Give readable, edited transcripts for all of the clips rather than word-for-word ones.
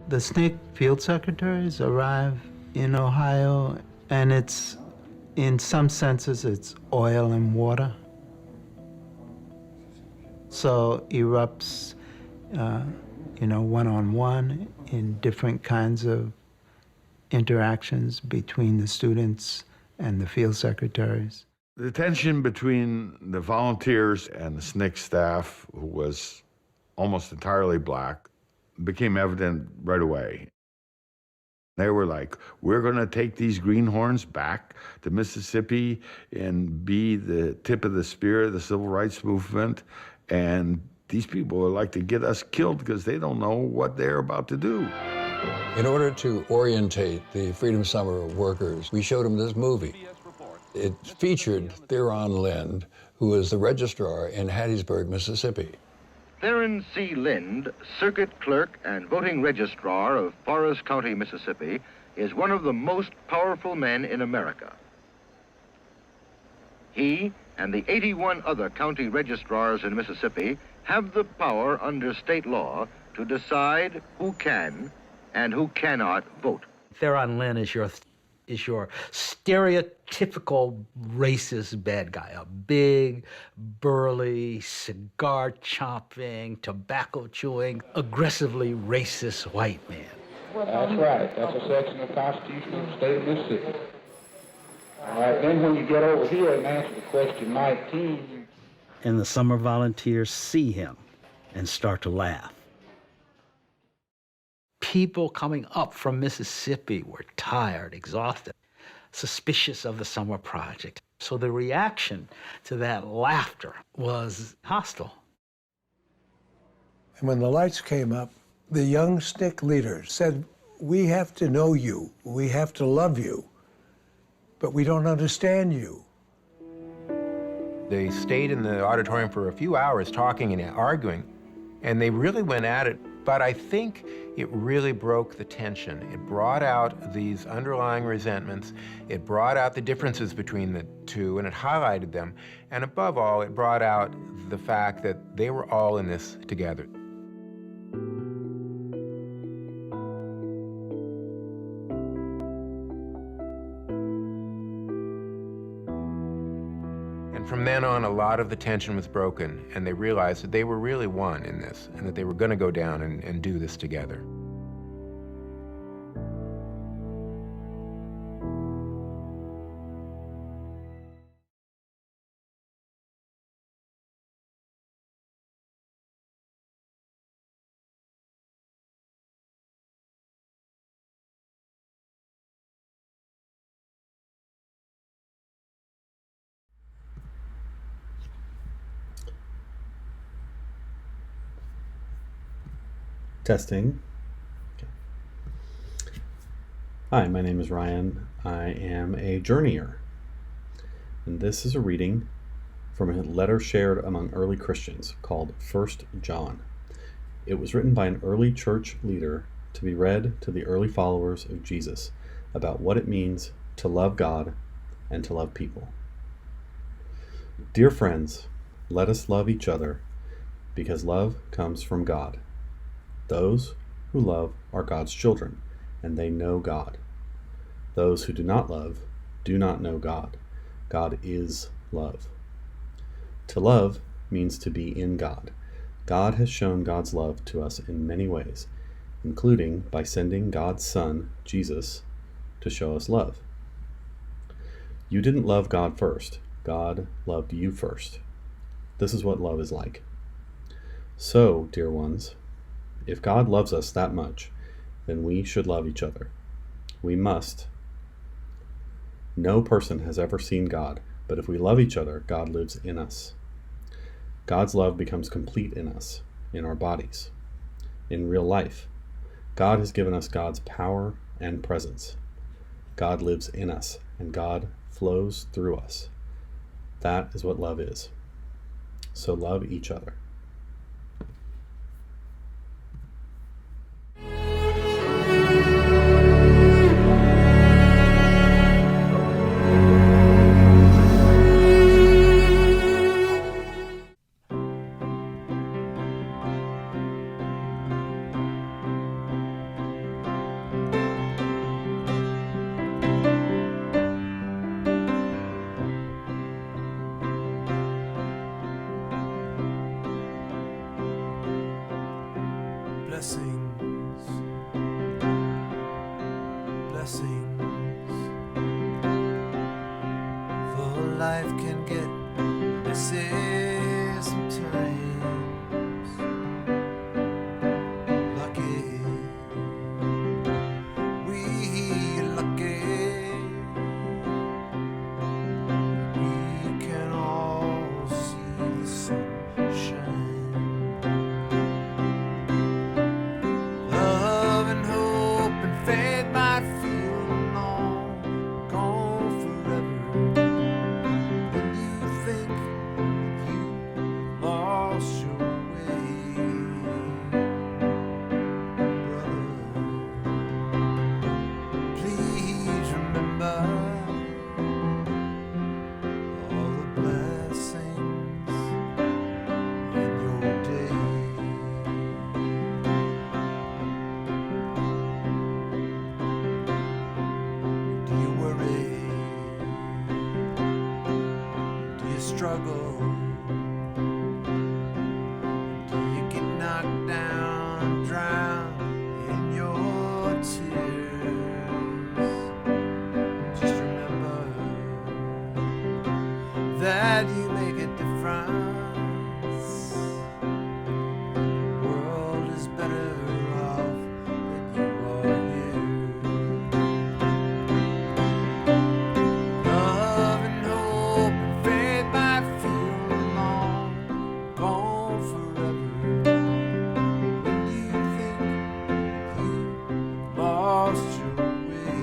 The SNCC field secretaries arrive in Ohio, and it's, in some senses, it's oil and water. So erupts, one-on-one in different kinds of interactions between the students and the field secretaries. The tension between the volunteers and the SNCC staff, who was almost entirely black, became evident right away. They were like, we're going to take these greenhorns back to Mississippi and be the tip of the spear of the civil rights movement. And these people would like to get us killed because they don't know what they're about to do. In order to orientate the Freedom Summer workers, we showed them this movie. It featured Theron Lind, who was the registrar in Hattiesburg, Mississippi. Theron C. Lind, circuit clerk and voting registrar of Forest County, Mississippi, is one of the most powerful men in America. He and the 81 other county registrars in Mississippi have the power under state law to decide who can and who cannot vote. Theron Lind is your stereotypical racist bad guy, a big, burly, cigar-chomping, tobacco-chewing, aggressively racist white man. That's right. That's a section of the Constitution of the state of Mississippi. All right, then when you get over here and answer the question 19... And the summer volunteers see him and start to laugh. People coming up from Mississippi were tired, exhausted, suspicious of the summer project. So the reaction to that laughter was hostile. And when the lights came up, the young SNCC leaders said, we have to know you, we have to love you, but we don't understand you. They stayed in the auditorium for a few hours talking and arguing, and they really went at it. But I think it really broke the tension. It brought out these underlying resentments. It brought out the differences between the two, and it highlighted them. And above all, it brought out the fact that they were all in this together. And from then on, a lot of the tension was broken, and they realized that they were really one in this, and that they were going to go down and do this together. Testing. Okay. Hi, my name is Ryan. I am a journeyer. And this is a reading from a letter shared among early Christians called 1 John. It was written by an early church leader to be read to the early followers of Jesus about what it means to love God and to love people. Dear friends, let us love each other because love comes from God. Those who love are God's children, and they know God. Those who do not love do not know God. God is love. To love means to be in God. God has shown God's love to us in many ways, including by sending God's Son, Jesus, to show us love. You didn't love God first. God loved you first. This is what love is like. So, dear ones, if God loves us that much, then we should love each other. We must. No person has ever seen God, but if we love each other, God lives in us. God's love becomes complete in us, in our bodies, in real life. God has given us God's power and presence. God lives in us, and God flows through us. That is what love is. So love each other. Blessings, blessings, for life can get messy sometimes. Lucky, we lucky, we can all see the sunshine. Struggle? Do you get knocked down, drown in your tears? Just remember that you make a difference. The world is better off that you are here. Love and hope and faith might feel long gone forever. When you think you lost your way,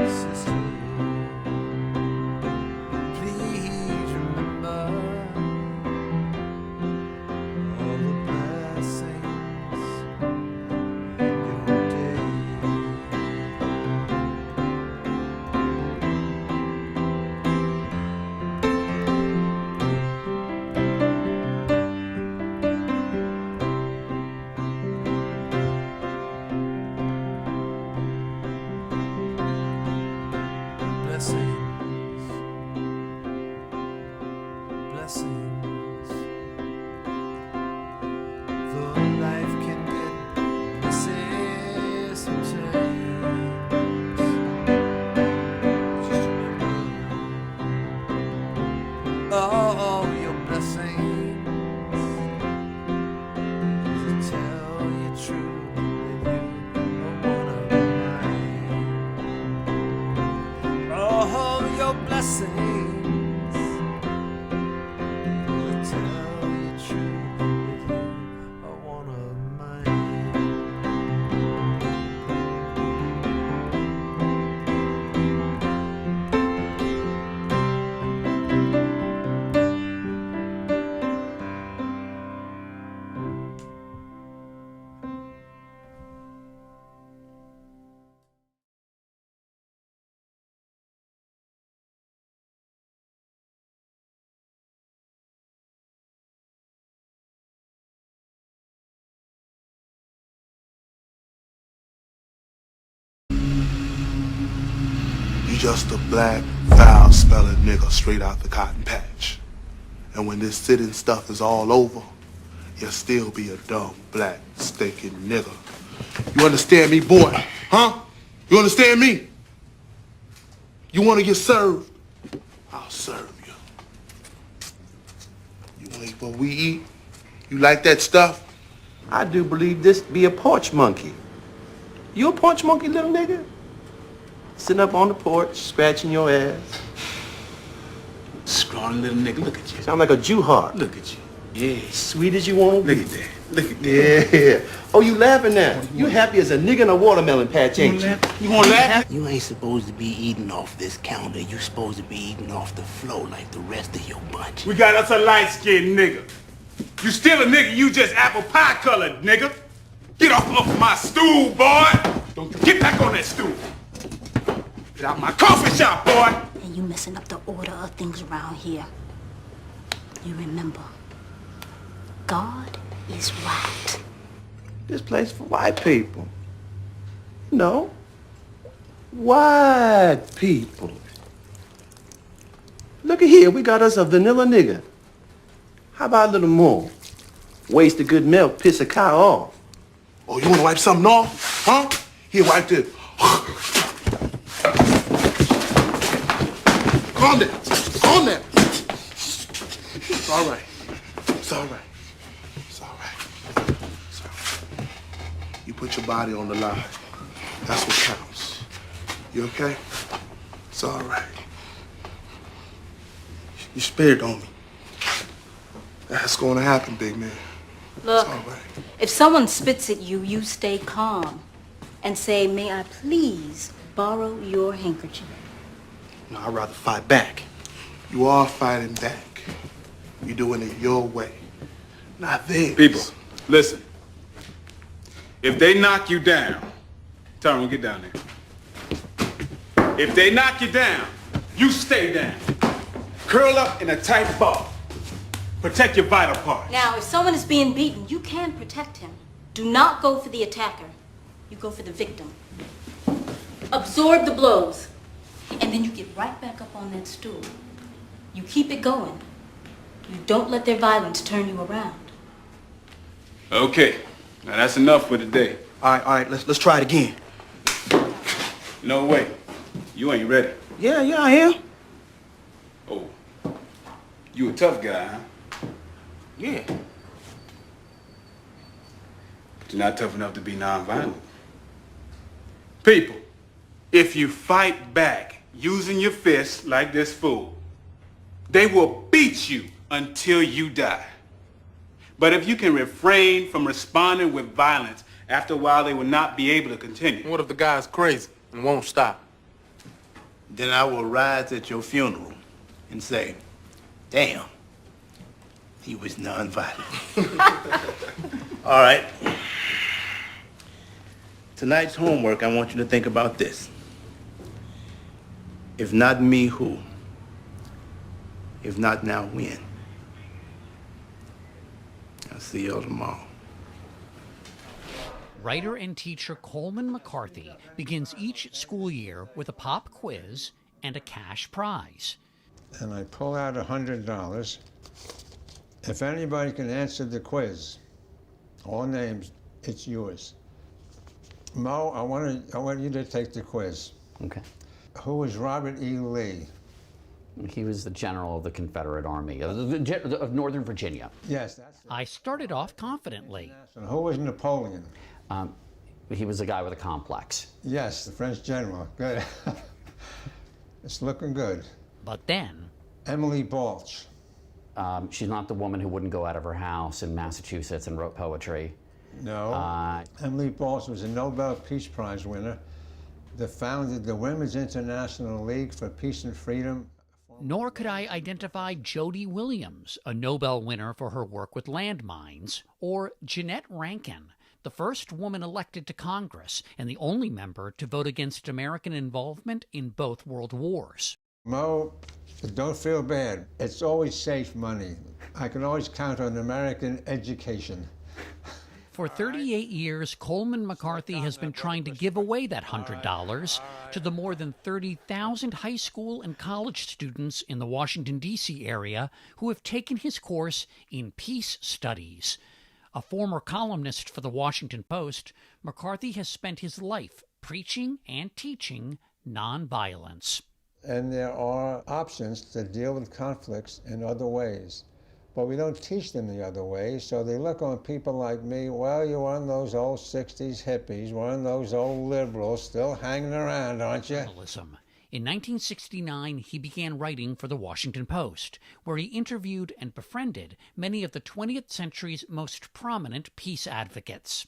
sister, please remember all the blessings in your day. Blessings, blessings, though life can get messy sometimes. Just remember all your blessings, to tell you true that you are one of mine. All your blessings, to tell you true that you just a black, foul-smelling nigga straight out the cotton patch. And when this sitting stuff is all over, you'll still be a dumb, black, stinking nigga. You understand me, boy? Huh? You understand me? You want to get served? I'll serve you. You want to eat what we eat? You like that stuff? I do believe this be a porch monkey. You a porch monkey, little nigga? Sitting up on the porch, scratching your ass. Scrawny little nigga, look at you. Sound like a Jew heart. Look at you. Yeah, sweet as you want to be. Look at that. Look at that. Yeah. Oh, you laughing now? You happy as a nigga in a watermelon patch, ain't you? You want to laugh? You ain't supposed to be eating off this counter. You supposed to be eating off the floor like the rest of your bunch. We got us a light-skinned nigga. You still a nigga, you just apple pie colored, nigga. Get off my stool, boy. Don't you get back on that stool. Get out my coffee shop, boy. And you messing up the order of things around here. You remember, God is white. This place for white people. No. White people. Look at here, we got us a vanilla nigga. How about a little more? Waste of good milk, piss a cow off. Oh, you want to wipe something off? Huh? Here, wipe this. Calm down. Calm down. It's all right. It's all right. It's all right. It's all right. You put your body on the line. That's what counts. You okay? It's all right. You spirit on me. That's going to happen, big man. Look, It's all right. if someone spits at you, you stay calm and say, may I please borrow your handkerchief? No, I'd rather fight back. You are fighting back. You're doing it your way, not theirs. People, listen. If they knock you down, Tyrone, get down there. If they knock you down, you stay down. Curl up in a tight ball. Protect your vital parts. Now, if someone is being beaten, you can protect him. Do not go for the attacker. You go for the victim. Absorb the blows. And then you get right back up on that stool. You keep it going. You don't let their violence turn you around. Okay, now that's enough for today. All right, let's try it again. No way. You ain't ready. Yeah, I am. Oh, you a tough guy, huh? Yeah. But you're not tough enough to be nonviolent. People, if you fight back using your fists like this fool, they will beat you until you die. But if you can refrain from responding with violence, after a while they will not be able to continue. What if the guy's crazy and won't stop? Then I will rise at your funeral and say, damn, he was nonviolent. All right. Tonight's homework, I want you to think about this. If not me, who? If not now, when? I'll see y'all tomorrow. Writer and teacher Coleman McCarthy begins each school year with a pop quiz and a cash prize. And I pull out $100. If anybody can answer the quiz, all names, it's yours. Mo, I want you to take the quiz. Okay. Who was Robert E. Lee? He was the general of the Confederate Army of Northern Virginia. Yes, that's it. I started off confidently. And who was Napoleon? He was a guy with a complex. Yes, the French general. Good. It's looking good. But then... Emily Balch. She's not the woman who wouldn't go out of her house in Massachusetts and wrote poetry. No. Emily Balch was a Nobel Peace Prize winner that founded the Women's International League for Peace and Freedom. Nor could I identify Jody Williams, a Nobel winner for her work with landmines, or Jeanette Rankin, the first woman elected to Congress and the only member to vote against American involvement in both world wars. Mo, don't feel bad. It's always safe money. I can always count on American education. For 38 years, Coleman McCarthy has been trying to give away that $100 to the more than 30,000 high school and college students in the Washington, D.C. area who have taken his course in peace studies. A former columnist for the Washington Post, McCarthy has spent his life preaching and teaching nonviolence. And there are options to deal with conflicts in other ways. But we don't teach them the other way, so they look on people like me, well, you're one of those old 60s hippies, one of those old liberals still hanging around, aren't you? Journalism. In 1969, he began writing for the Washington Post, where he interviewed and befriended many of the 20th century's most prominent peace advocates.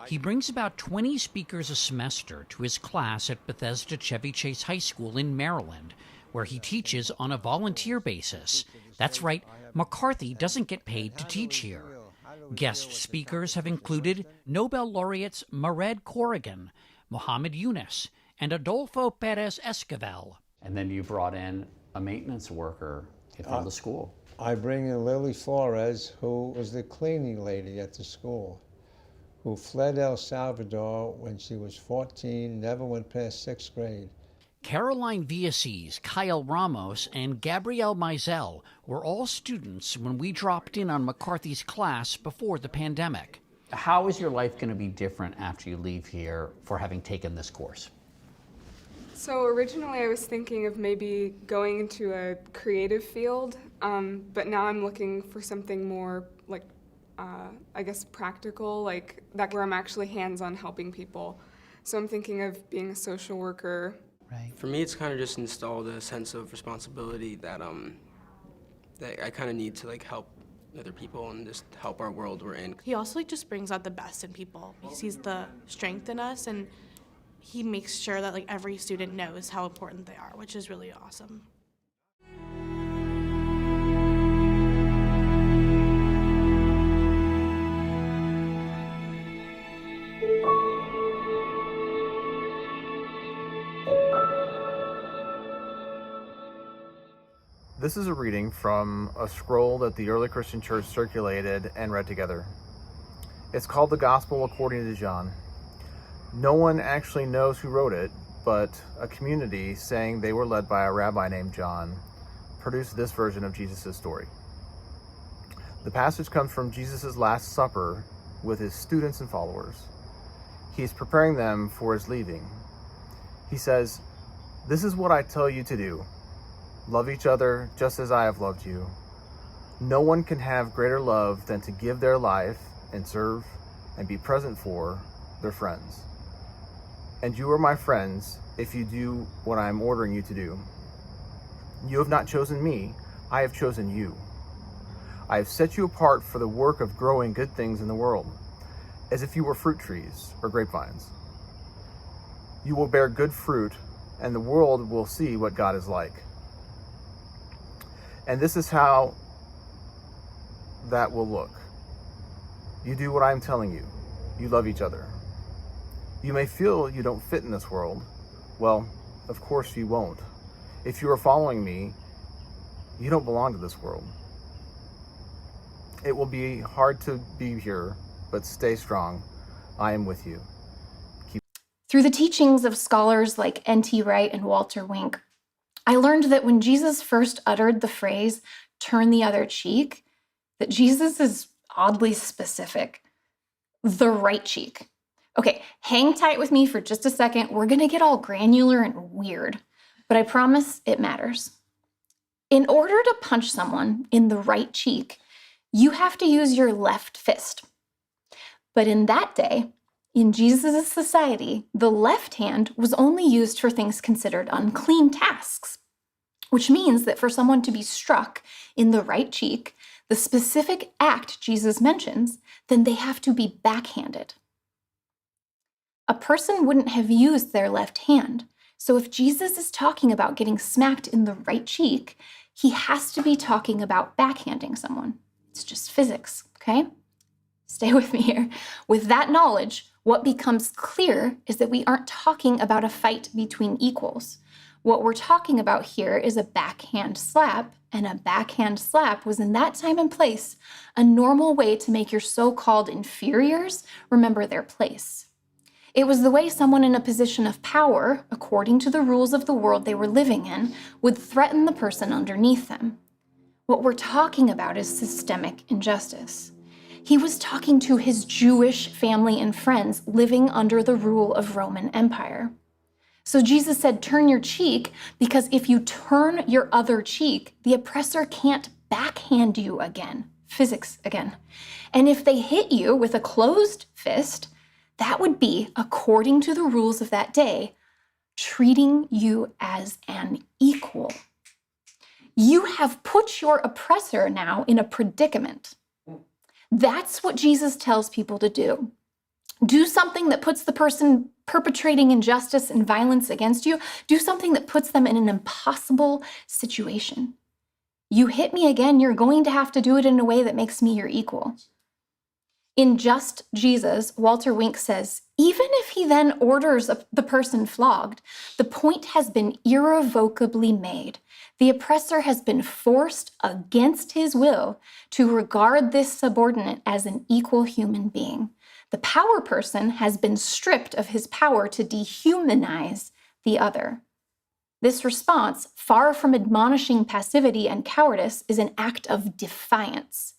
He brings about 20 speakers a semester to his class at Bethesda Chevy Chase High School in Maryland, where he teaches on a volunteer basis. That's right, McCarthy doesn't get paid to teach here. Guest speakers have included Nobel laureates Mered Corrigan, Mohammed Yunus, and Adolfo Perez Esquivel. And then you brought in a maintenance worker from the school. I bring in Lily Flores, who was the cleaning lady at the school, who fled El Salvador when she was 14, never went past 6th grade. Caroline Villases, Kyle Ramos, and Gabrielle Mizell were all students when we dropped in on McCarthy's class before the pandemic. How is your life going to be different after you leave here for having taken this course? So originally I was thinking of maybe going into a creative field, but now I'm looking for something more like, I guess, practical, like that where I'm actually hands-on helping people. So I'm thinking of being a social worker. Right. For me, it's kind of just installed a sense of responsibility that that I kind of need to like help other people and just help our world we're in. He also just brings out the best in people. He sees the strength in us, and he makes sure that every student knows how important they are, which is really awesome. This is a reading from a scroll that the early Christian church circulated and read together. It's called the Gospel According to John. No one actually knows who wrote it, but a community saying they were led by a rabbi named John produced this version of Jesus' story. The passage comes from Jesus' Last Supper with his students and followers. He's preparing them for his leaving. He says, "This is what I tell you to do. Love each other just as I have loved you. No one can have greater love than to give their life and serve and be present for their friends. And you are my friends if you do what I am ordering you to do. You have not chosen me, I have chosen you. I have set you apart for the work of growing good things in the world, as if you were fruit trees or grapevines. You will bear good fruit, and the world will see what God is like. And this is how that will look. You do what I'm telling you. You love each other. You may feel you don't fit in this world. Well, of course you won't. If you are following me, you don't belong to this world. It will be hard to be here, but stay strong. I am with you." Through the teachings of scholars like N.T. Wright and Walter Wink, I learned that when Jesus first uttered the phrase, "turn the other cheek," that Jesus is oddly specific. The right cheek. Okay, hang tight with me for just a second. We're gonna get all granular and weird, but I promise it matters. In order to punch someone in the right cheek, you have to use your left fist. But in that day, in Jesus' society, the left hand was only used for things considered unclean tasks, which means that for someone to be struck in the right cheek, the specific act Jesus mentions, then they have to be backhanded. A person wouldn't have used their left hand, so if Jesus is talking about getting smacked in the right cheek, he has to be talking about backhanding someone. It's just physics, okay? Stay with me here. With that knowledge, what becomes clear is that we aren't talking about a fight between equals. What we're talking about here is a backhand slap and a backhand slap was in that time and place a normal way to make your so-called inferiors remember their place. It was the way someone in a position of power, according to the rules of the world they were living in, would threaten the person underneath them. What we're talking about is systemic injustice. He was talking to his Jewish family and friends living under the rule of Roman Empire. So Jesus said, turn your cheek, because if you turn your other cheek, the oppressor can't backhand you again, physics again. And if they hit you with a closed fist, that would be, according to the rules of that day, treating you as an equal. You have put your oppressor now in a predicament. That's what Jesus tells people to do. Do something that puts the person perpetrating injustice and violence against you. Do something that puts them in an impossible situation. You hit me again, you're going to have to do it in a way that makes me your equal. In Just Jesus, Walter Wink says, even if he then orders the person flogged, the point has been irrevocably made. The oppressor has been forced against his will to regard this subordinate as an equal human being. The power person has been stripped of his power to dehumanize the other. This response, far from admonishing passivity and cowardice, is an act of defiance.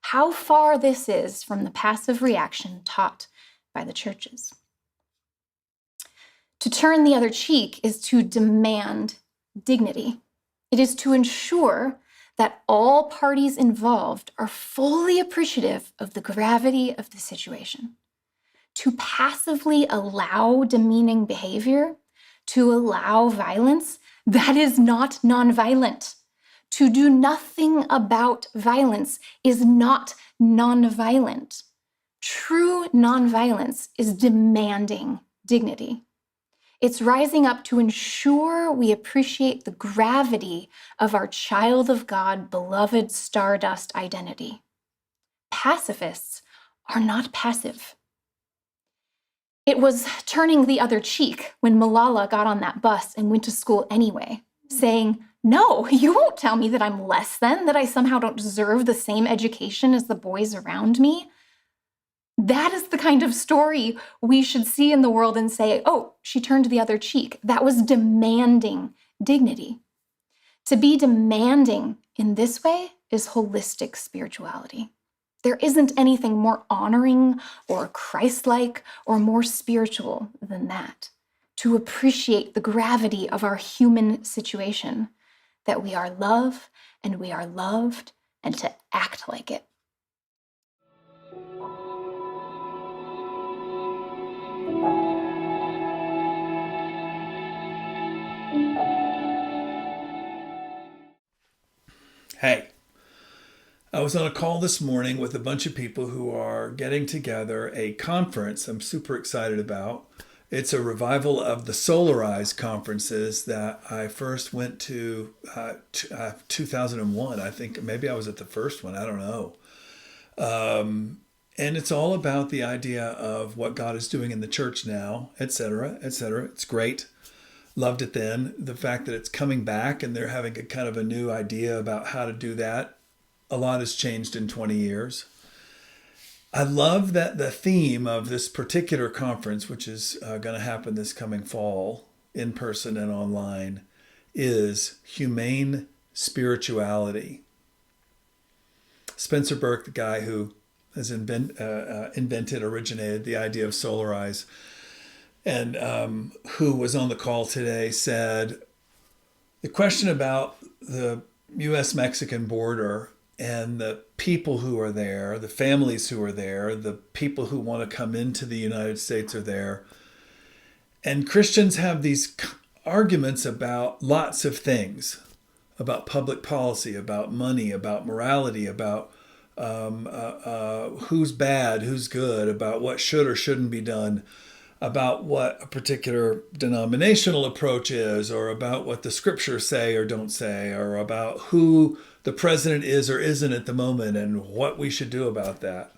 How far this is from the passive reaction taught by the churches. To turn the other cheek is to demand dignity. It is to ensure that all parties involved are fully appreciative of the gravity of the situation. To passively allow demeaning behavior, to allow violence, that is not nonviolent. To do nothing about violence is not nonviolent. True nonviolence is demanding dignity. It's rising up to ensure we appreciate the gravity of our child of God, beloved stardust identity. Pacifists are not passive. It was turning the other cheek when Malala got on that bus and went to school anyway, saying, no, you won't tell me that I'm less than, that I somehow don't deserve the same education as the boys around me. That is the kind of story we should see in the world and say, oh, she turned the other cheek. That was demanding dignity. To be demanding in this way is holistic spirituality. There isn't anything more honoring or Christ-like or more spiritual than that. To appreciate the gravity of our human situation, that we are love and we are loved, and to act like it. Hey, I was on a call this morning with a bunch of people who are getting together a conference I'm super excited about. It's a revival of the Solarize conferences that I first went to 2001. I think maybe I was at the first one. I don't know. And it's all about the idea of what God is doing in the church now, et cetera, et cetera. It's great. Loved it then. The fact that it's coming back and they're having a kind of a new idea about how to do that. A lot has changed in 20 years. I love that the theme of this particular conference, which is going to happen this coming fall, in person and online, is humane spirituality. Spencer Burke, the guy who has originated the idea of Solarize, and who was on the call today, said the question about the U.S.-Mexican border and the people who are there, the families who are there, the people who want to come into the United States are there. And Christians have these arguments about lots of things, about public policy, about money, about morality, about who's bad, who's good, about what should or shouldn't be done, about what a particular denominational approach is, or about what the scriptures say or don't say, or about who the president is or isn't at the moment and what we should do about that.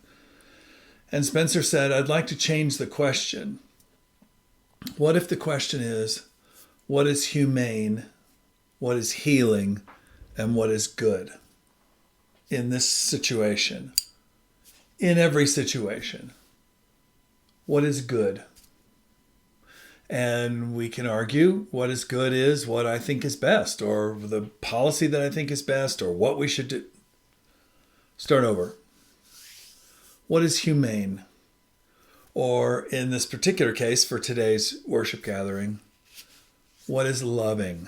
And Spencer said, I'd like to change the question. What if the question is, what is humane, what is healing, and what is good in this situation, in every situation. What is good? And we can argue what is good is what I think is best, or the policy that I think is best, or what we should do. Start over. What is humane? Or in this particular case, for today's worship gathering, what is loving?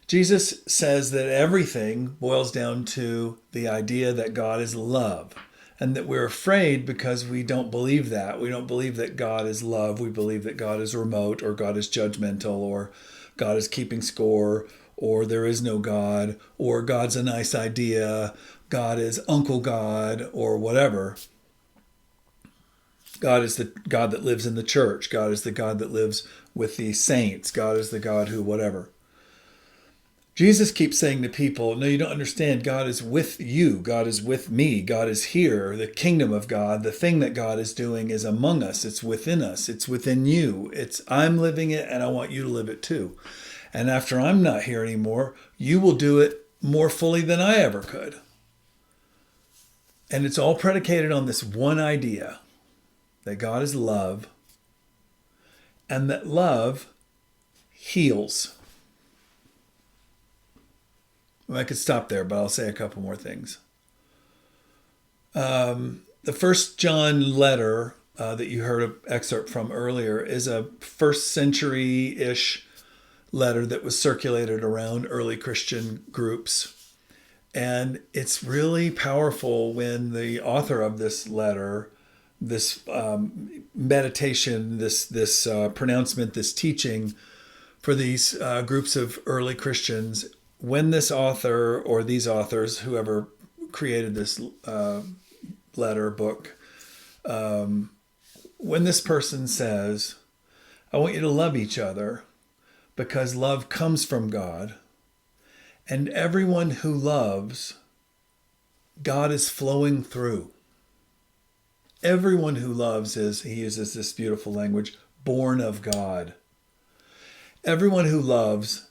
Jesus says that everything boils down to the idea that God is love, and that we're afraid because we don't believe that. We don't believe that God is love. We believe that God is remote, or God is judgmental, or God is keeping score, or there is no God, or God's a nice idea, God is Uncle God, or whatever. God is the God that lives in the church. God is the God that lives with the saints. God is the God who whatever. Jesus keeps saying to people, no, you don't understand. God is with you. God is with me. God is here. The kingdom of God, the thing that God is doing is among us. It's within us. It's within you. I'm living it, and I want you to live it too. And after I'm not here anymore, you will do it more fully than I ever could. And it's all predicated on this one idea, that God is love, and that love heals. Well, I could stop there, but I'll say a couple more things. The First John letter that you heard an excerpt from earlier is a first century-ish letter that was circulated around early Christian groups. And it's really powerful when the author of this letter, this meditation, this pronouncement, this teaching for these groups of early Christians, when this author or these authors, whoever created this letter, book, when this person says, I want you to love each other because love comes from God, and everyone who loves, God is flowing through. Everyone who loves is, he uses this beautiful language, born of God. Everyone who loves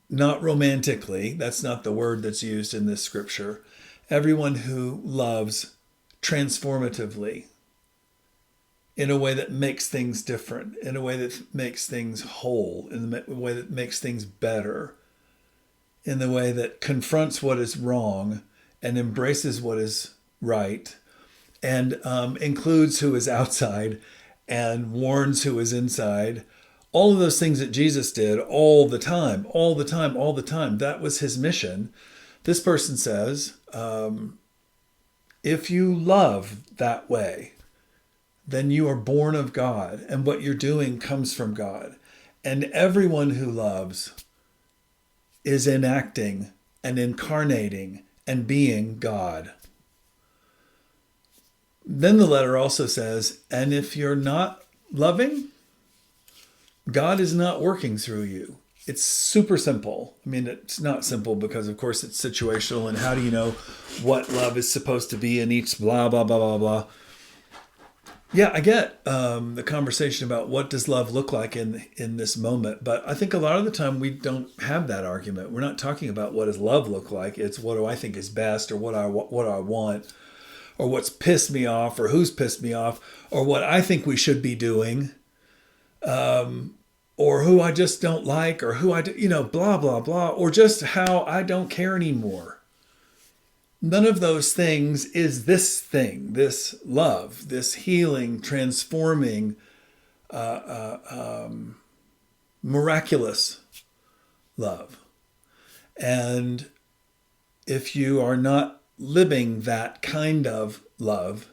not romantically, that's not the word that's used in this scripture. Everyone who loves transformatively, in a way that makes things different, in a way that makes things whole, in a way that makes things better, in the way that confronts what is wrong and embraces what is right, and includes who is outside and warns who is inside. All of those things that Jesus did all the time. That was his mission. This person says, if you love that way, then you are born of God, and what you're doing comes from God. And everyone who loves is enacting and incarnating and being God. Then the letter also says, and if you're not loving, God is not working through you. It's super simple. I mean, it's not simple because, of course, it's situational. And how do you know what love is supposed to be in each blah, blah, blah, blah, blah. Yeah, I get the conversation about what does love look like in this moment. But I think a lot of the time we don't have that argument. We're not talking about what does love look like. It's what do I think is best, or what I want, or what's pissed me off, or who's pissed me off, or what I think we should be doing. Or who I just don't like, or who blah, blah, blah, or just how I don't care anymore. None of those things is this thing, this love, this healing, transforming, miraculous love. And if you are not living that kind of love,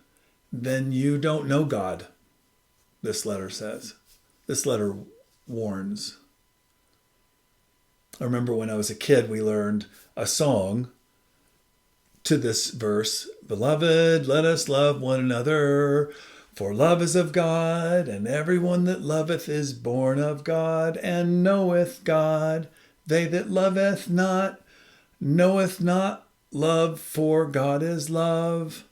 then you don't know God, this letter says. This letter warns. I remember when I was a kid, we learned a song to this verse, Beloved, let us love one another, for love is of God, and everyone that loveth is born of God, and knoweth God. They that loveth not, knoweth not love, for God is love.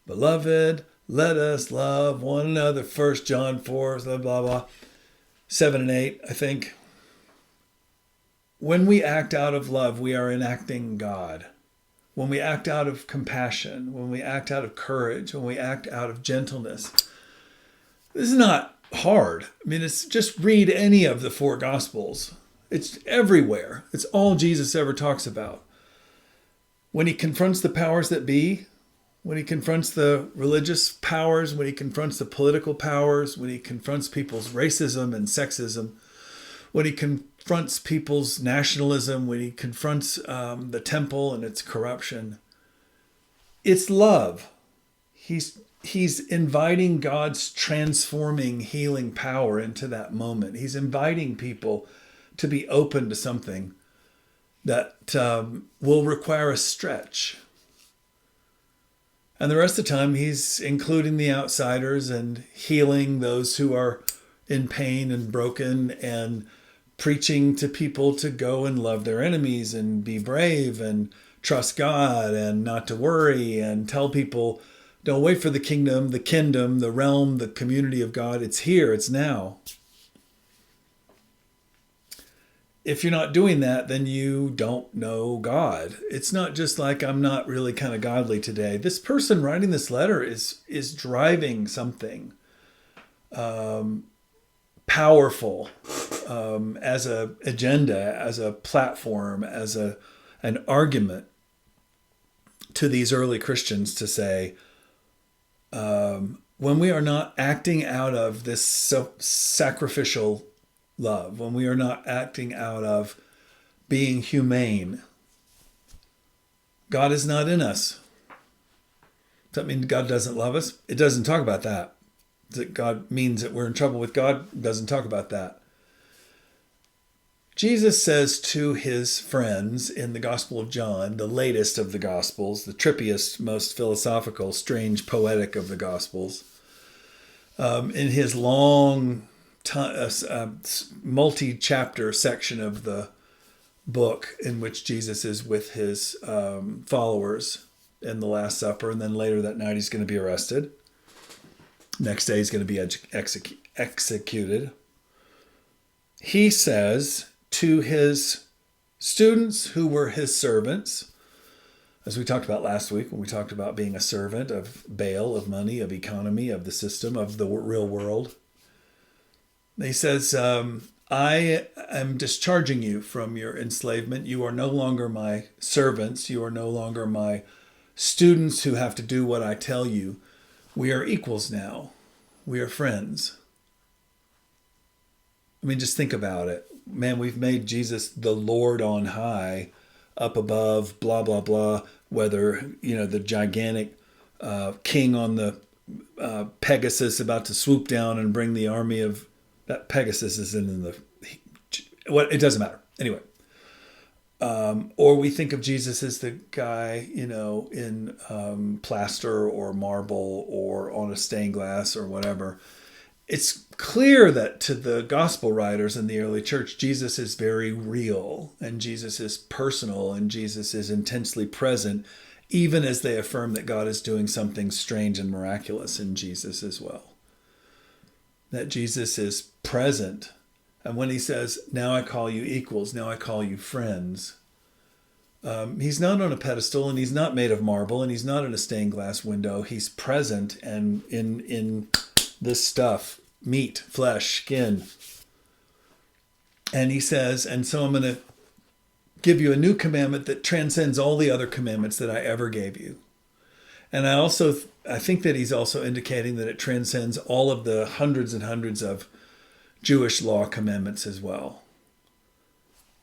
Beloved, let us love one another. 1 John 4, blah, blah, blah. 7 and 8, I think. when we act out of love, we are enacting God. When we act out of compassion, when we act out of courage, when we act out of gentleness, this is not hard. I mean, it's just read any of the 4 Gospels. It's everywhere. It's all Jesus ever talks about. When he confronts the powers that be, when he confronts the religious powers, when he confronts the political powers, when he confronts people's racism and sexism, when he confronts people's nationalism, when he confronts the temple and its corruption, it's love. He's inviting God's transforming, healing power into that moment. He's inviting people to be open to something that will require a stretch. And the rest of the time, he's including the outsiders and healing those who are in pain and broken, and preaching to people to go and love their enemies and be brave and trust God and not to worry, and tell people, don't wait for the kingdom, the realm, the community of God. It's here, it's now. If you're not doing that, then you don't know God. It's not just like, I'm not really kind of godly today. This person writing this letter is driving something powerful as an agenda, as a platform, as an argument to these early Christians to say, when we are not acting out of this sacrificial love, when we are not acting out of being humane, God is not in us. Does that mean God doesn't love us? It doesn't talk about that. That God means that we're in trouble with God? It doesn't talk about that. Jesus says to his friends in the Gospel of John, the latest of the Gospels, the trippiest, most philosophical, strange, poetic of the Gospels, in his long multi-chapter section of the book in which Jesus is with his followers in the Last Supper, and then later that night he's going to be arrested. Next day he's going to be executed. He says to his students who were his servants, as we talked about last week when we talked about being a servant of Baal, of money, of economy, of the system, of the real world, he says, I am discharging you from your enslavement. You are no longer my servants. You are no longer my students who have to do what I tell you. We are equals now. We are friends. I mean, just think about it. Man, we've made Jesus the Lord on high, up above, blah, blah, blah. Whether, the gigantic king on the Pegasus about to swoop down and bring the army of... That Pegasus is in the... it doesn't matter. Anyway. Or we think of Jesus as the guy, in plaster or marble or on a stained glass or whatever. It's clear that to the gospel writers in the early church, Jesus is very real, and Jesus is personal, and Jesus is intensely present, even as they affirm that God is doing something strange and miraculous in Jesus as well. That Jesus is present. And when he says, now I call you equals, now I call you friends, he's not on a pedestal, and he's not made of marble, and he's not in a stained glass window. He's present and in this stuff, meat, flesh, skin. And he says, and so I'm going to give you a new commandment that transcends all the other commandments that I ever gave you. And I think that he's also indicating that it transcends all of the hundreds and hundreds of Jewish law commandments as well.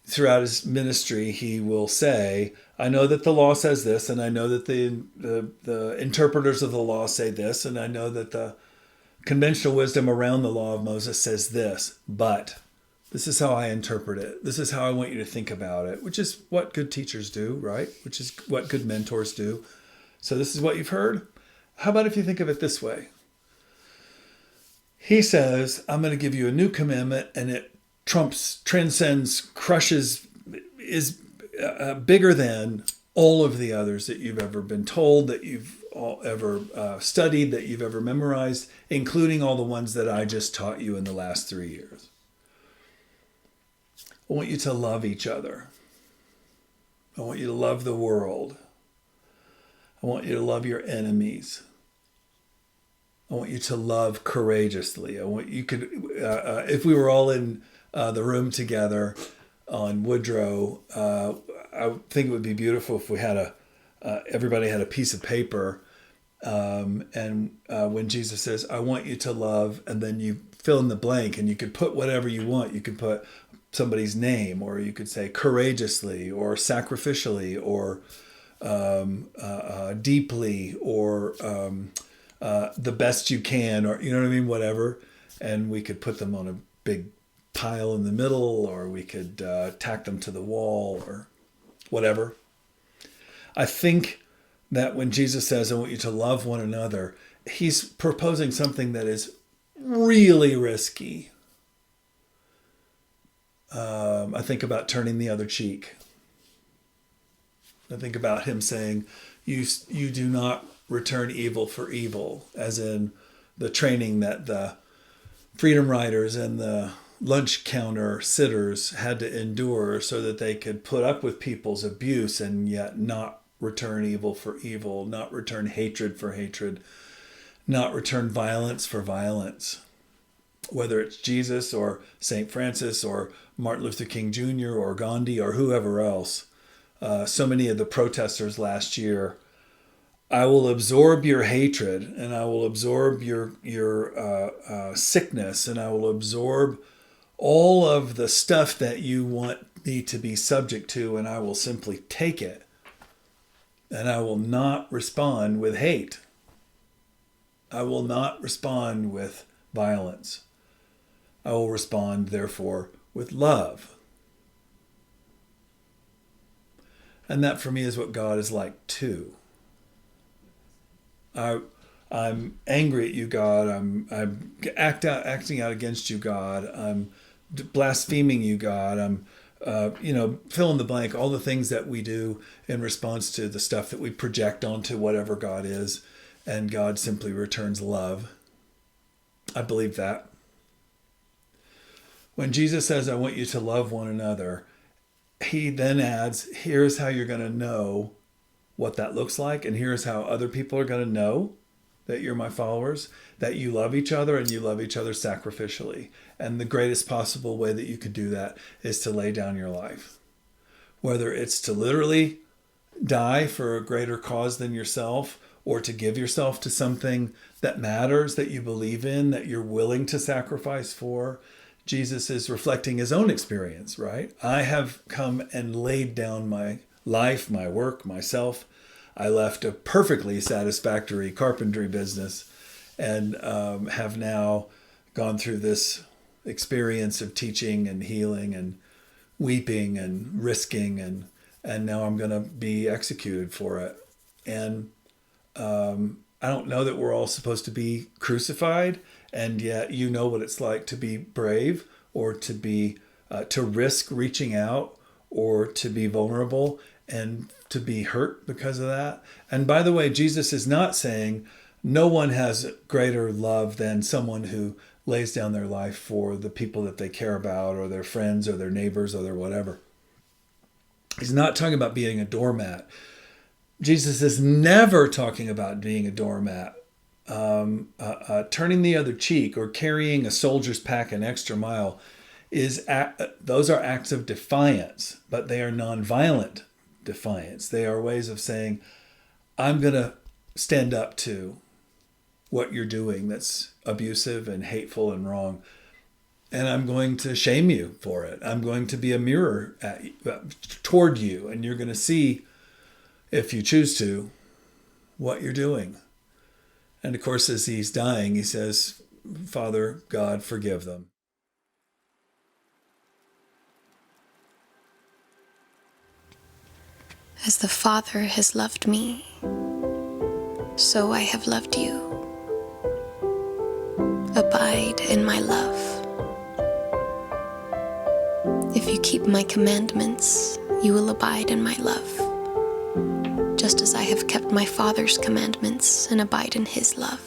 Throughout his ministry, he will say, I know that the law says this, and I know that the interpreters of the law say this, and I know that the conventional wisdom around the law of Moses says this, but this is how I interpret it. This is how I want you to think about it, which is what good teachers do, right? Which is what good mentors do. So this is what you've heard. How about if you think of it this way? He says, I'm going to give you a new commandment, and it transcends, crushes, is bigger than all of the others that you've ever been told, that you've ever studied, that you've ever memorized, including all the ones that I just taught you in the last 3 years. I want you to love each other. I want you to love the world. I want you to love your enemies. I want you to love courageously. If we were all in the room together on Woodrow, I think it would be beautiful if we had everybody had a piece of paper. And when Jesus says, I want you to love, and then you fill in the blank, and you could put whatever you want. You could put somebody's name, or you could say courageously, or sacrificially, or deeply, or the best you can, or you know what I mean, whatever. And we could put them on a big pile in the middle, or we could tack them to the wall, or whatever. I think that when Jesus says, I want you to love one another, he's proposing something that is really risky. I think about turning the other cheek. I think about him saying, you do not return evil for evil, as in the training that the freedom riders and the lunch counter sitters had to endure so that they could put up with people's abuse and yet not return evil for evil, not return hatred for hatred, not return violence for violence. Whether it's Jesus or St. Francis or Martin Luther King Jr. or Gandhi or whoever else, so many of the protesters last year, I will absorb your hatred, and I will absorb your sickness, and I will absorb all of the stuff that you want me to be subject to, and I will simply take it. And I will not respond with hate. I will not respond with violence. I will respond, therefore, with love. And that for me is what God is like too. I'm angry at you, God. I'm acting out against you, God. I'm blaspheming you, God. I'm fill in the blank, all the things that we do in response to the stuff that we project onto whatever God is, and God simply returns love. I believe that. When Jesus says, I want you to love one another, he then adds, here's how you're going to know what that looks like, and here's how other people are going to know that you're my followers, that you love each other and you love each other sacrificially. And the greatest possible way that you could do that is to lay down your life. Whether it's to literally die for a greater cause than yourself, or to give yourself to something that matters, that you believe in, that you're willing to sacrifice for. Jesus is reflecting his own experience, right? I have come and laid down my life, my work, myself. I left a perfectly satisfactory carpentry business and have now gone through this experience of teaching and healing and weeping and risking, and now I'm going to be executed for it. And I don't know that we're all supposed to be crucified, and yet you know what it's like to be brave, or to be to risk reaching out, or to be vulnerable and to be hurt because of that. And by the way, Jesus is not saying no one has greater love than someone who lays down their life for the people that they care about, or their friends, or their neighbors, or their whatever. He's not talking about being a doormat. Jesus is never talking about being a doormat. Turning the other cheek or carrying a soldier's pack an extra mile those are acts of defiance, but they are nonviolent defiance. They are ways of saying, I'm going to stand up to what you're doing that's abusive and hateful and wrong, and I'm going to shame you for it. I'm going to be a mirror toward you, and you're going to see, if you choose to, what you're doing. And of course, as he's dying, he says, Father, God, forgive them. As the Father has loved me, so I have loved you. Abide in my love. If you keep my commandments, you will abide in my love, just as I have kept my Father's commandments and abide in his love.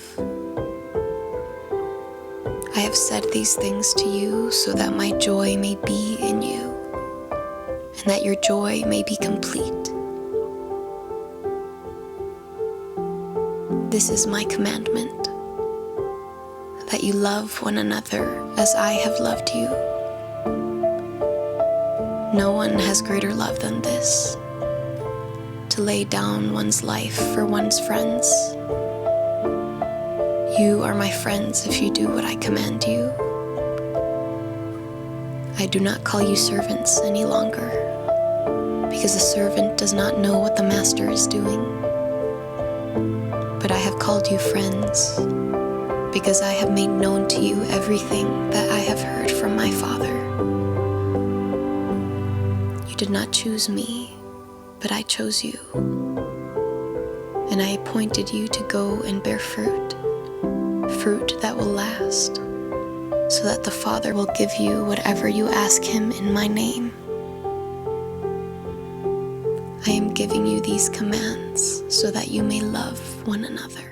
I have said these things to you so that my joy may be in you and that your joy may be complete. This is my commandment, that you love one another as I have loved you. No one has greater love than this, to lay down one's life for one's friends. You are my friends if you do what I command you. I do not call you servants any longer, because a servant does not know what the master is doing. But I have called you friends, because I have made known to you everything that I have heard from my Father. You did not choose me, but I chose you, and I appointed you to go and bear fruit, fruit that will last, so that the Father will give you whatever you ask him in my name. I am giving you these commands so that you may love one another.